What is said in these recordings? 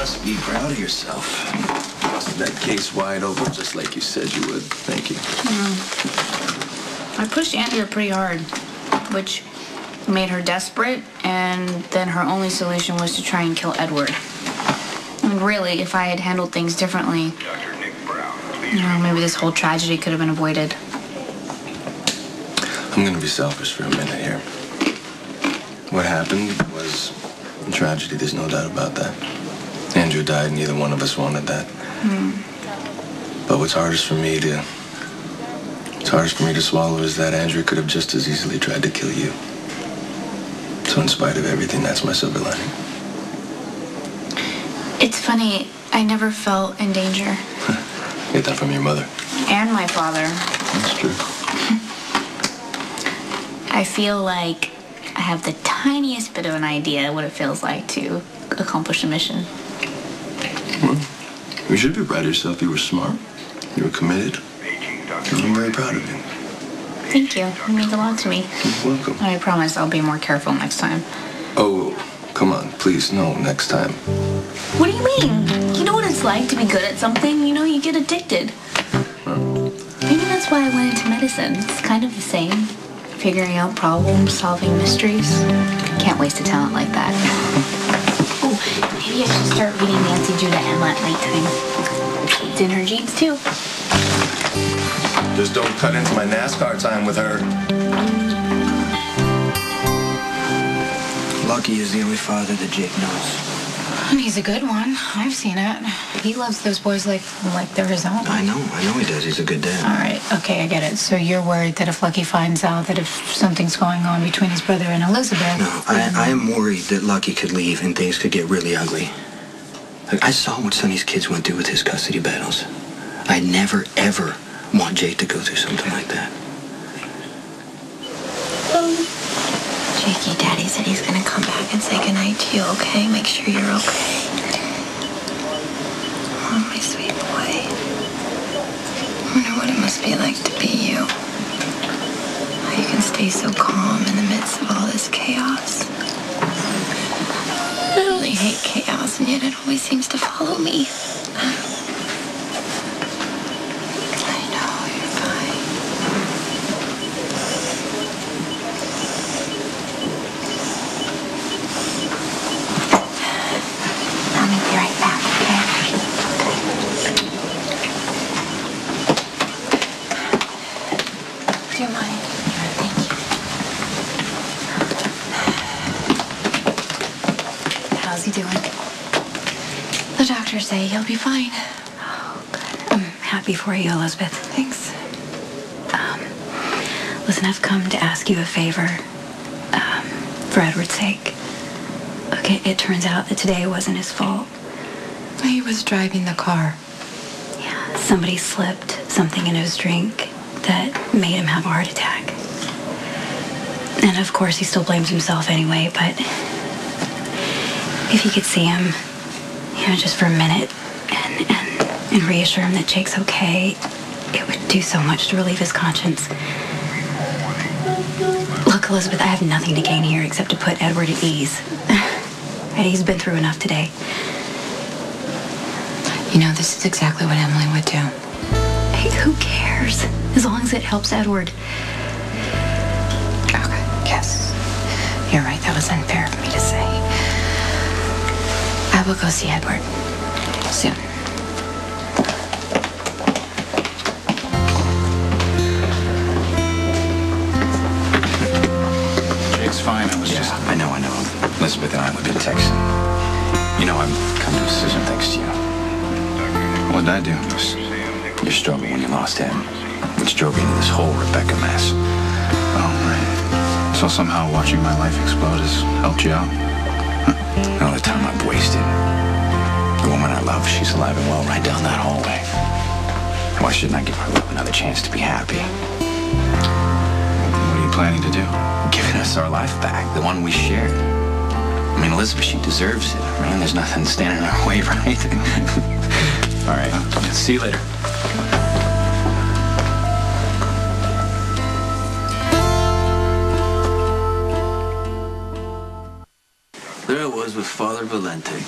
must be proud of yourself. Busted that case wide open just like you said you would. Thank you. I pushed Andrea pretty hard, which made her desperate, and then her only solution was to try and kill Edward. I mean, really, if I had handled things differently, maybe this whole tragedy could have been avoided. I'm gonna be selfish for a minute here. What happened was a tragedy, there's no doubt about that. Andrew died, neither one of us wanted that. But what's hardest for me to swallow is that Andrew could have just as easily tried to kill you. So in spite of everything, that's my silver lining. It's funny, I never felt in danger. Get that from your mother. And my father. That's true. I feel like I have the tiniest bit of an idea what it feels like to accomplish a mission. Well, you should be proud of yourself. You were smart. You were committed. I'm very proud of you. Thank you. It means a lot to me. You're welcome. I promise I'll be more careful next time. Oh, come on. Please, no, next time. What do you mean? You know what it's like to be good at something? You know, you get addicted. Maybe that's why I went into medicine. It's kind of the same. Figuring out problems, solving mysteries. Can't waste a talent like that. Oh, maybe I should start reading Nancy Drew to Emma at nighttime. It's in her genes, too. Just don't cut into my NASCAR time with her. Lucky is the only father that Jake knows. And he's a good one. I've seen it. He loves those boys like they're his own. I know he does. He's a good dad. All right, okay, I get it. So you're worried that if Lucky finds out that if something's going on between his brother and Elizabeth... No, I am worried that Lucky could leave and things could get really ugly. Like, I saw what Sonny's kids went through with his custody battles. I never, ever want Jake to go through something like that. Jakey, Daddy said he's gonna come back and say goodnight to you, okay? Make sure you're okay. Oh, my sweet boy. I wonder what it must be like to be you. How you can stay so calm in the midst of all this chaos. I really hate chaos, and yet it always seems to follow me. I know, you're fine. I'll meet you right back, okay? Do you mind? Thank you. How's he doing? The doctors say he'll be fine. Oh, good. I'm happy for you, Elizabeth. Thanks. Listen, I've come to ask you a favor. For Edward's sake. Okay, it turns out that today wasn't his fault. He was driving the car. Yeah, somebody slipped something in his drink that made him have a heart attack. And of course, he still blames himself anyway, but if you could see him, just for a minute and reassure him that Jake's okay, it would do so much to relieve his conscience. Look, Elizabeth, I have nothing to gain here except to put Edward at ease. And he's been through enough today. You know, this is exactly what Emily would do. Hey, who cares? As long as it helps Edward. Okay, yes. You're right, that was unfair of me to say. I will go see Edward soon. Jake's fine. I was just... I know. Elizabeth and I have been texting. You know, I've come to a decision thanks to you. What did I do? Your struggle when you lost him, which drove you into this whole Rebecca mess. Oh, right. So somehow watching my life explode has helped you out? Huh. All the time I've wasted. The woman I love, she's alive and well right down that hallway. Why shouldn't I give our love another chance to be happy? What are you planning to do? Giving us our life back, the one we shared. I mean, Elizabeth, she deserves it. I mean, there's nothing standing in our way, right? All right. See you later. There I was with Father Valente.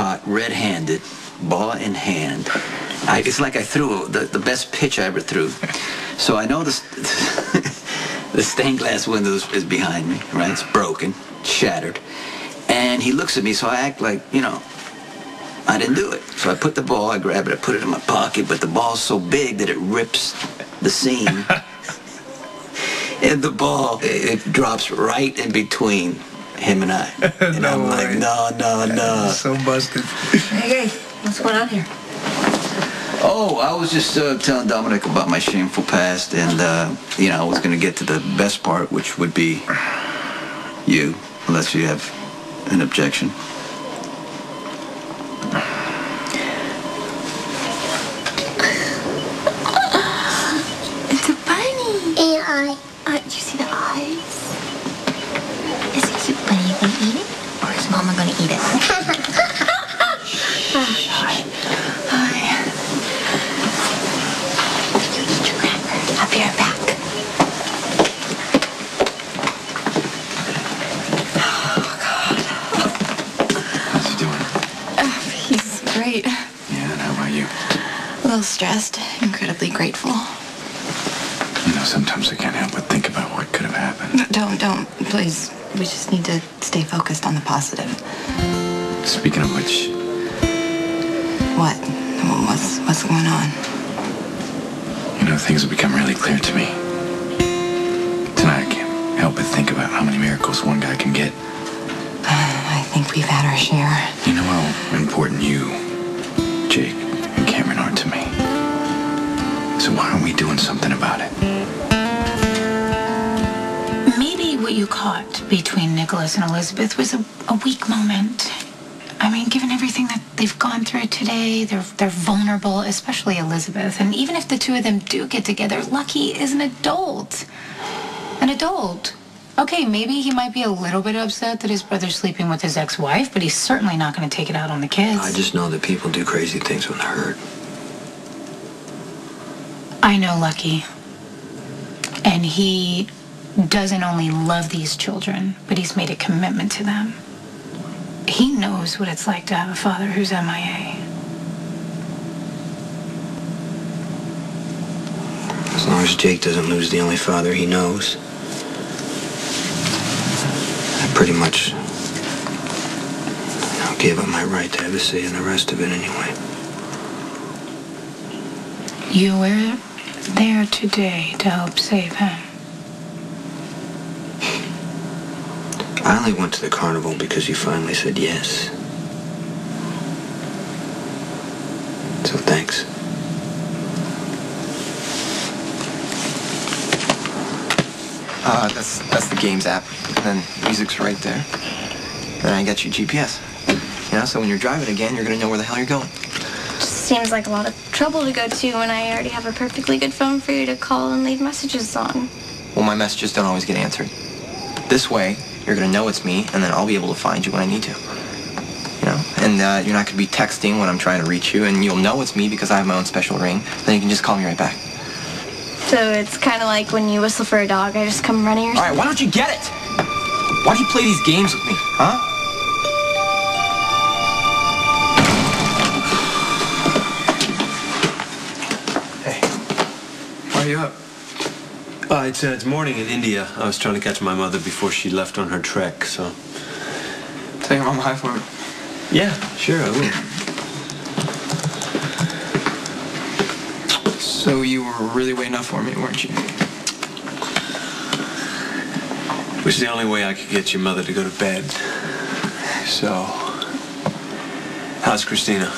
caught red-handed, ball in hand. It's like I threw the best pitch I ever threw. So I know the stained glass window is behind me, right? It's broken, shattered. And he looks at me, so I act like, you know, I didn't do it. So I put the ball, I grab it, I put it in my pocket, but the ball's so big that it rips the seam. And the ball, it drops right in between him and I. And I'm like, no. So busted. Hey, what's going on here? Oh, I was just telling Dominic about my shameful past, and, you know, I was going to get to the best part, which would be you, unless you have an objection. It's a bunny. And you see the eyes? Is it cute bunny? You gonna eat it? Or is Mama gonna eat it? Hi. You eat your cracker. I'll be right back. How's he doing? He's great. Yeah, and how about you? A little stressed, incredibly grateful. You know, sometimes I can't help but think about what could have happened. Don't, please. We just need to stay focused on the positive. Speaking of which, What? What's going on? you know, things have become really clear to me. Tonight I can't help but think about how many miracles one guy can get. I think we've had our share. You know how important you, Jake, and Cameron are to me. So why aren't we doing something about it? Maybe what you caught between Nicholas and Elizabeth was a weak moment. I mean, given everything that they've gone through today, they're vulnerable, especially Elizabeth. And even if the two of them do get together, Lucky is an adult. An adult. Okay, maybe he might be a little bit upset that his brother's sleeping with his ex-wife, but he's certainly not going to take it out on the kids. I just know that people do crazy things when they're hurt. I know Lucky. And he doesn't only love these children, but he's made a commitment to them. He knows what it's like to have a father who's MIA. As long as Jake doesn't lose the only father he knows. I pretty much gave up my right to have a say in the rest of it anyway. You were there today to help save him. I only went to the carnival because you finally said yes. So thanks. That's the games app. And then music's right there. Then I got your GPS. You know, so when you're driving again, you're gonna know where the hell you're going. Seems like a lot of trouble to go to when I already have a perfectly good phone for you to call and leave messages on. Well, my messages don't always get answered. But this way, you're gonna know it's me, and then I'll be able to find you when I need to. You know, and you're not gonna be texting when I'm trying to reach you, and you'll know it's me because I have my own special ring. Then you can just call me right back. So it's kind of like when you whistle for a dog, I just come running or All right, why don't you get it? Why do you play these games with me, huh? Hey, why are you up? It's morning in India. I was trying to catch my mother before she left on her trek, so... Tell your mom hi for me. Yeah, sure, I will. So you were really waiting up for me, weren't you? It was the only way I could get your mother to go to bed. So, how's Christina?